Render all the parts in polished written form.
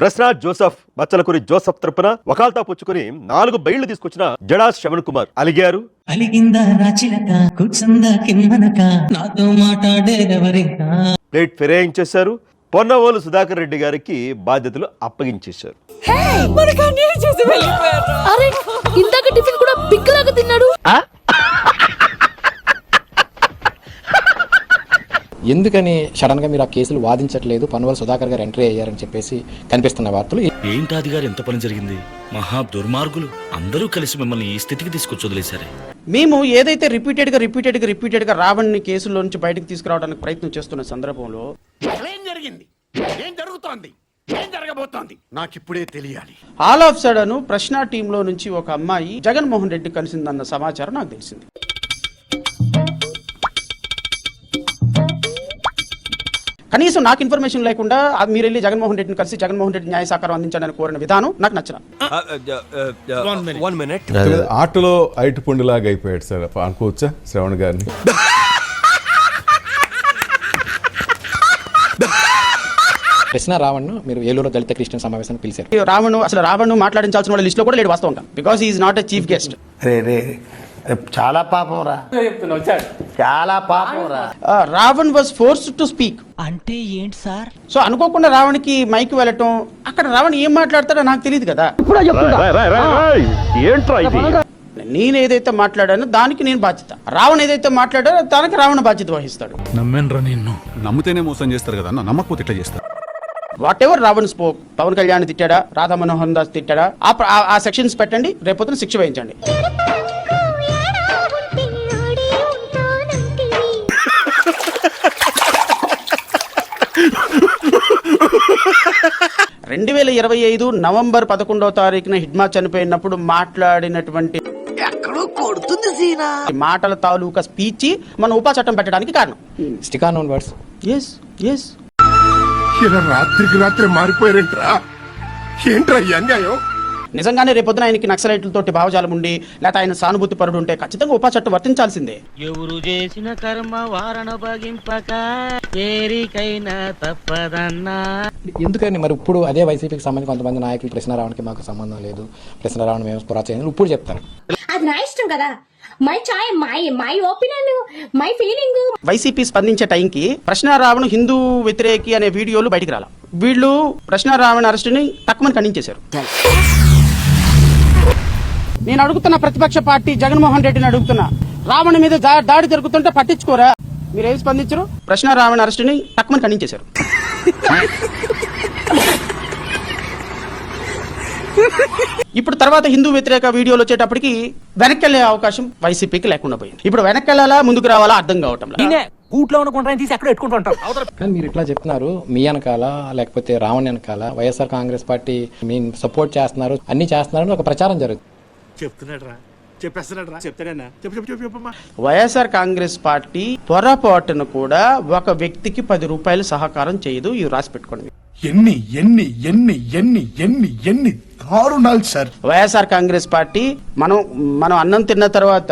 ప్రశ్న Joseph Bachalakuri Joseph తరపున వకాల్తా పుచ్చుకుని 4 బెయిళ్లు తీసుకొచ్చిన జడా శ్రవణ్ కుమార్ అలిగారు. అలిగిందా రాచిలక కూర్చుందా కిమ్మనక నాతో మాట్లాడేదెవరింకా ప్లేట్ ఫిరాయించేశారు. పొన్నవోలు సుధాకర్ రెడ్డి గారికి బాధ్యతలు అప్పగించేశారు. ఇందాక టిఫిన్ కూడా పిక్కలాగా తిన్నాడు. ఎందుకని సడన్ గా మీరు ఆ కేసులు వాదించట్లేదు, పొన్నవోలు సుధాకర్ గారు ఎంట్రీ అయ్యారని చెప్పేసి కనిపిస్తున్న వార్తలు. ఏంటి అది గారు ఎంత పని జరిగింది? మహా దుర్మార్గులు అందరూ కలిసి మిమ్మల్ని ఈ స్థితికి తీసుకొచ్చి వదిలేశారే. మేము ఏదైతే రిపీటెడ్ గా రావణ్ని కేసులో నుంచి బయటకు తీసుకురావడానికి ప్రయత్నం చేస్తున్న సందర్భంలో ఏం జరిగింది, ఏం జరుగుతోంది, ఏం జరగబోతోంది నాకిప్పుడే తెలియాలి. ఆల్ ఆఫ్ సడన్ ప్రశ్న టీంలో నుంచి ఒక అమ్మాయి జగన్మోహన్ రెడ్డి కలిసిందన్న సమాచారం నాకు తెలిసింది. కనీసం నాకు ఇన్ఫర్మేషన్ లేకుండా మీరు వెళ్ళి జగన్మోహన్ రెడ్డిని కలిసి జగన్మోహన్ రెడ్డి న్యాయ సహకారం అందించాలని కోరిన విధానం నాకు నచ్చల. ఆటలో ఐటు పుండిలాగా అయిపోయాడు సార్ అనుకోవచ్చా శ్రవణ్ గారిని? ప్రశ్న రావణ్ మీరు ఏలూరు దళిత క్రిస్టియన్ సమావేశాన్ని పిలిచారు. రావణ్ మాట్లాడించాల్సిన వాళ్ళ లిస్ట్ లో కూడా లేడు వాస్తవంగా, because is not a chief guest. చాలా పాపం రా, చాలా పాపం రా. Ravan was forced to speak. అంటే ఏంటి సార్? సో అనుకోకుండా రావణ్కి మైక్ వెళ్ళటం, అక్కడ రావణ్ ఏం మాట్లాడతాడో నాకు తెలియదు కదా. నేను ఏదైతే మాట్లాడానో దానికి నేను బాధ్యత, రావణ్ ఏదైతే మాట్లాడారో దానికి రావణ బాధ్యత వహిస్తాడు. నమ్మేనరా నిన్ను? నమ్మితేనే మోసం చేస్తారు కదా, నమ్మకపోతే ఇట్లా చేస్తారు. Whatever Ravan spoke, Pawan Kalyan తిట్టాడా, రాధా మనోహర్ దాస్ తిట్టాడా, ఆ సెక్షన్స్ పెట్టండి, రేపొద్దున శిక్ష వేయించండి. నవంబర్ 11 హిడ్మా చనిపోయినప్పుడు మాట్లాడినటువంటి మాటల తాలూకా స్పీచ్ మన ఉపా చట్టం పెట్టడానికి కారణం. Stick on words. రాత్రికి రాత్రి మారిపోయారంట్రా, ఏంట్రా ఈ అన్యాయం? నిజంగానే రేపొద్దున ఆయనకి నక్సలైట్లతోటి భావజాలం ఉండి లేకపోతే ఆయన సానుభూతి పరుడు ఉంటే ఖచ్చితంగా ఉపా చట్టం వర్తించాల్సిందే. ఎవరు చేసిన కర్మ వారణ భగింపక ఏరికైనా తప్పదన్నా. ఎందుకని మరి ఇప్పుడు అదే వైసీపీకి సంబంధించి కొంతమంది నాయకులు ప్రశ్న రావణ్కి మాకు సంబంధం లేదు, ప్రశ్న రావణ్ మేము ప్రోత్సహించాలి ఇప్పుడు చెప్తారు. అది నా ఇష్టం కదా, my chai, my opinion, my feeling. YCP స్పందించే టైంకి ప్రశ్న రావణ్ హిందూ వ్యతిరేకి అనే వీడియోలు బయటికి రాల. వీళ్ళు ప్రశ్న రావణ్ అరెస్టుని తక్కువని ఖండించేశారు. నేను అడుగుతున్న ప్రతిపక్ష పార్టీ జగన్మోహన్ రెడ్డిని అడుగుతున్నా, రావణ్ మీద దాడి జరుగుతుంటే పట్టించుకోరా? మీరేమి స్పందించరు? ప్రశ్న రావణ్ అరెస్టుని తక్కువని ఖండించేశారు. ఇప్పుడు తర్వాత హిందూ వ్యతిరేక వీడియోలు వచ్చేటప్పటికి వెనక్కి వెళ్లే అవకాశం వైసీపీకి లేకుండా పోయింది. ఇప్పుడు వెనక్కి వెళ్ళాలా ముందుకు రావాలా అర్థం కావటం. కూట్లో ఉన్న తీసి అక్కడ పెట్టుకుంటూ కానీ మీరు ఇట్లా చెప్తున్నారు, మీ వెనకాల లేకపోతే రావణ్ వెనకాల వైఎస్ఆర్ కాంగ్రెస్ పార్టీ మీ సపోర్ట్ చేస్తున్నారు, అన్ని చేస్తున్నారు ఒక ప్రచారం జరుగుతుంది. వైఎస్ఆర్ కాంగ్రెస్ పార్టీ పొరపాటును కూడా ఒక వ్యక్తికి 10 రూపాయలు సహకారం చేయదు. ఇవి రాసి పెట్టుకోండి. ఎన్ని ఎన్ని ఎన్ని ఎన్ని ఎన్ని ఎన్ని దారుణాలు సార్. వైఎస్ఆర్ కాంగ్రెస్ పార్టీ మనం అన్నం తిన్న తర్వాత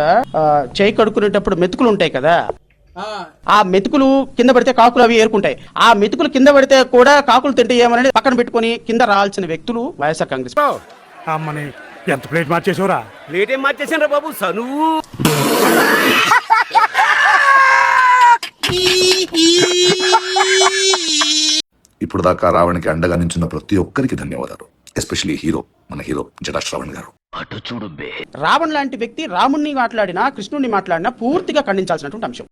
చేయి కడుక్కునేటప్పుడు మెతుకులు ఉంటాయి కదా, ఆ మెతుకులు కింద పడితే కాకులు అవి ఏరుకుంటాయి. ఆ మెతుకులు కింద పడితే కూడా కాకులు తింటే ఏమని పక్కన పెట్టుకుని కింద రావాల్సిన వ్యక్తులు వైఎస్ఆర్ కాంగ్రెస్. అమ్మని ఎంత ప్లేట్ మార్చేసావురా? ప్లేట్ ఏం మార్చేసాను రా బాబు, సనువు. ఇప్పుడు దాకా రావణ్కి అండగా నించున్న ప్రతి ఒక్కరికి ధన్యవాదాలు. ఎస్పెషల్లీ మన హీరో జడా శ్రవణ్ గారు. రావణ్ లాంటి వ్యక్తి రాముణ్ణి మాట్లాడినా కృష్ణుణ్ణి మాట్లాడినా పూర్తిగా ఖండించాల్సినటువంటి అంశం.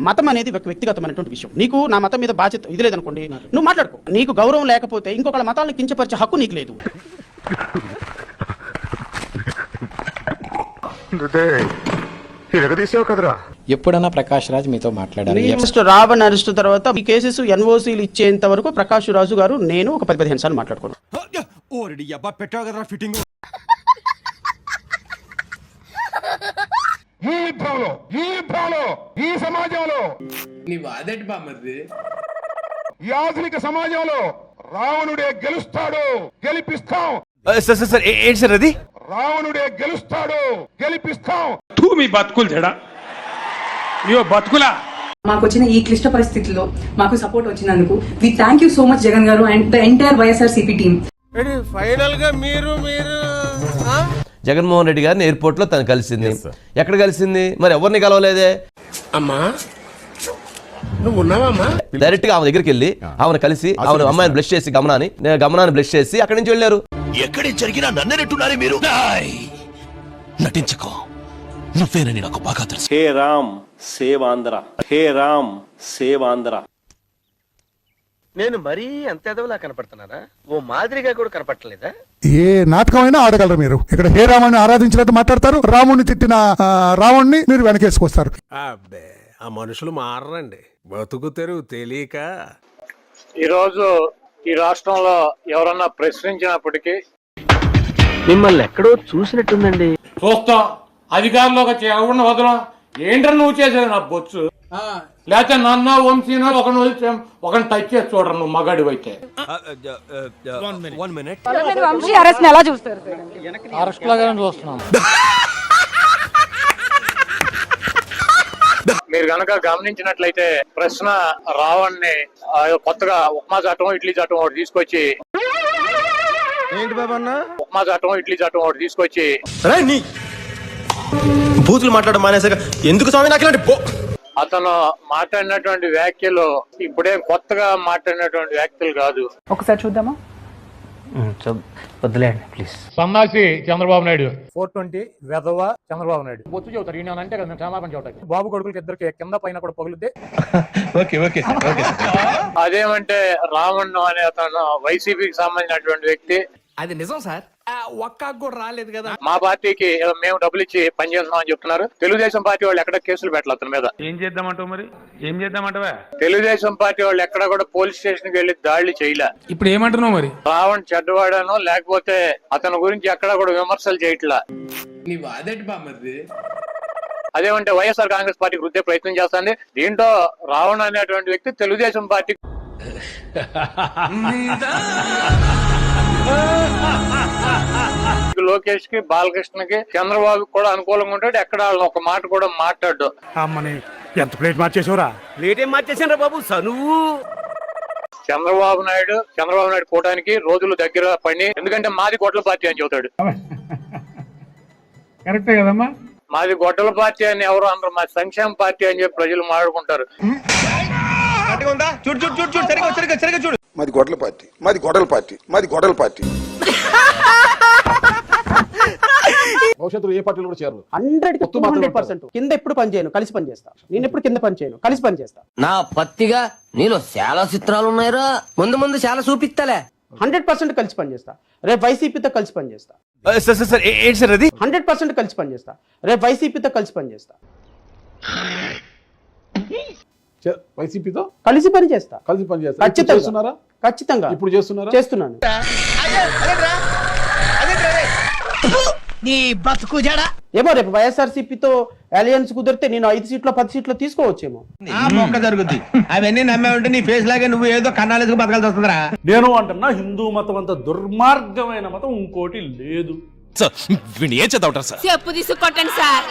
మతం అనేది ఒక వ్యక్తిగతమైనటువంటి విషయం. నీకు నా మతం మీద బాధ్యత ఇది లేదనుకోండి, నువ్వు మాట్లాడుకో. నీకు గౌరవం లేకపోతే ఇంకొకళ్ళ మతాలను కించపరిచే హక్కు నీకు లేదు. ఎప్పుడన్నా ప్రకాష్ రాజ్ మీతో మాట్లాడారు? రావణ్ అరెస్ట్ తర్వాత ఈ కేసెస్ ఎన్ఓసీలు ఇచ్చేంత వరకు ప్రకాష్ రాజు గారు నేను ఒక 10-15 సార్లు మాట్లాడుకున్నాను. ఈ సమాజంలో ఈ ఆధునిక సమాజంలో రావణుడే గెలుస్తాడు, గెలిపిస్తాం. ఏంటి సార్ అది? రావణుడే గెలుస్తాడు, గెలిపిస్తాం. మీ బతుకులు చెడా, బతుకులా మాకు వచ్చిన ఈ క్లిష్ట పరిస్థితుల్లో మాకు సపోర్ట్ వచ్చినందుకు we thank you so much Jagan garu and the entire YSRCP team. Final గా మీరు జగన్మోహన్ రెడ్డి గారిని ఎయిర్పోర్ట్ లో తను కలిసింది. ఎక్కడ కలిసింది మరి? ఎవరిని కలవలేదే. అమ్మా నువ్వు ఉన్నావమ్మా? డైరెక్ట్ గా ఆమె దగ్గరికి వెళ్ళి ఆమెను కలిసి ఆమెను అమ్మాయిని బ్లెస్ చేసి గమనాన్ని బ్లెస్ చేసి అక్కడి నుంచి వెళ్ళారు. ఎక్కడి జరిగినా నన్నెట్టున్నారు మీరు. నటించకో, నువ్వేనని నాకు బాగా తెలుసు. హే రామ్ సేవ్ ఆంధ్ర, హే రామ్ సేవ్ ఆంధ్ర. నేను మరీ అంత ఎదవలా కనపడుతున్నానా? ఓ మాదిరిగా కూడా కనపడలేదా? ఏ నాటకమైనా ఆడగలరు మీరు. ఇక్కడ హే రాముని ఆరాధించినట్టు మాట్లాడతారు, రాముని తిట్టిన రావణ్ణి మీరు వెనకేసుకొస్తారు. అబ్బే ఆ మనుషులు మారండి, బతుకు తెరువు తెలియక. ఈరోజు ఈ రాష్ట్రంలో ఎవరన్నా ప్రశ్నించినప్పటికీ మిమ్మల్ని ఎక్కడో చూసినట్టుందండి. చూస్తాం అధికారంలోకి వచ్చి ఎవరిని వదలం. ఏంటని నువ్వు చేసేది నా బొచ్చు? లేకపోతే నన్న వంశీనో ఒకరిని టచ్ చేసి చూడరు నువ్వు మగాడి అయితే. వంశీ అరెస్ట్ ఎలా చూస్తారు? అరెస్ట్ లాగానే చూస్తున్నాం. మీరు గనక గమనించినట్లయితే ప్రశ్న రావణ్ణి కొత్తగా ఉప్మా చట్టం ఇడ్లీ చట్టం ఒకటి తీసుకొచ్చి ఏంటి బాబా అన్న? ఉప్మా చట్టం ఇడ్లీ చట్టం ఒకటి తీసుకొచ్చి బూతులు మాట్లాడడం మానేసాక ఎందుకు స్వామి నాకు ఇలాంటి అతను మాట్లాడినటువంటి వ్యాఖ్యలు ఇప్పుడే కొత్తగా మాట్లాడినటువంటి వ్యాఖ్యలు కాదు. ఒకసారి చూద్దామా? వద్దులేండి ప్లీజ్. సన్నాసి చంద్రబాబు నాయుడు 420 వెధవ చంద్రబాబు నాయుడు బొత్తు చెబుతారు. ఈయన అంటే కదా క్షమాపణ చెబుతారు. బాబు కొడుకులకి ఇద్దరికి కింద పైన కూడా పగులుద్దే. అదేమంటే రావణ్ అనే అతను వైసీపీకి సంబంధించినటువంటి వ్యక్తి. అది నిజం సార్, ఒక్క కూడా రాలేదు కదా. మా పార్టీకి మేము డబ్బులు ఇచ్చి పనిచేస్తున్నాం అని చెప్తున్నారు. తెలుగుదేశం పార్టీ వాళ్ళు ఎక్కడ కేసులు పెట్టాలి అతని మీద. ఏం చేద్దామంటావు మరి? ఏం చేద్దామంటావా? తెలుగుదేశం పార్టీ వాళ్ళు ఎక్కడ కూడా పోలీస్ స్టేషన్ కి వెళ్లి దాడులు చేయలే. ఇప్పుడు ఏమంటున్నావు మరి? రావణ్ చెడ్డవాడనో లేకపోతే అతని గురించి ఎక్కడ కూడా విమర్శలు చేయట్లా. అదేమంటే వైఎస్ఆర్ కాంగ్రెస్ పార్టీకి వృద్ధే ప్రయత్నం చేస్తుంది. దీంట్లో రావణ్ అనేటువంటి వ్యక్తి తెలుగుదేశం పార్టీ లోకేష్ కి బాలకృష్ణకి చంద్రబాబు కూడా అనుకూలంగా ఉంటాడు. ఎక్కడ వాళ్ళని ఒక మాట కూడా మాట్లాడు. ఎంత ప్లేట్ మార్చేసావురా? ప్లేట్ ఏం మార్చేసాను బాబు సనువు. చంద్రబాబు నాయుడు కూటానికి రోజులు దగ్గర పని. ఎందుకంటే మాది గొడ్డల పార్టీ అని చెబుతాడు. కరెక్టే కదమ్మా. మాది గొడ్డల పార్టీ అని ఎవరు అందరూ మా సంక్షేమ పార్టీ అని చెప్పి ప్రజలు మాట్లాడుకుంటారు. మాది గొడవల పార్టీ, మాది గొడవల పార్టీ, మాది గొడవల పార్టీ. భవిష్యత్తులో ఏ పార్టీలు కూడా చేరరు. 100% కింద ఎప్పుడు పని చేయను, కలిసి పని చేస్తా. నేను ఎప్పుడు కింద పని చేయను, కలిసి పని చేస్తా. నా పత్తిగా నీలో చాలా చిత్రాలు ఉన్నాయిరా. ముందు చాలా చూపిస్తాలే. 100% కలిసి పని చేస్తా. రేపు వైసీపీతో కలిసి పని చేస్తా. 100% కలిసి పని చేస్తా. రేపు వైసీపీతో కలిసి పని చేస్తా. వైసీపీతో కలిసి పని చేస్తా. ఖచ్చితంగా. ఖచ్చితంగా ఇప్పుడు చేస్తున్నాను. ఏమో రేపు వైఎస్ఆర్సీపీతో అలయన్స్ కుదిరితే నేను 5 సీట్లో 10 సీట్లో తీసుకోవచ్చేమో. జరుగుద్ది. అవన్నీ నమ్మే ఉంటే నీ ఫేస్ లాగే నువ్వు ఏదో కన్నాలేసుకు బతకాల్సి వస్తుందిరా. నేను అంటున్నా హిందూ మతం అంత దుర్మార్గమైన మతం ఇంకోటి లేదు. ఏం చేద్దాం సార్? చెప్పు తీసుకొట్టండి సార్.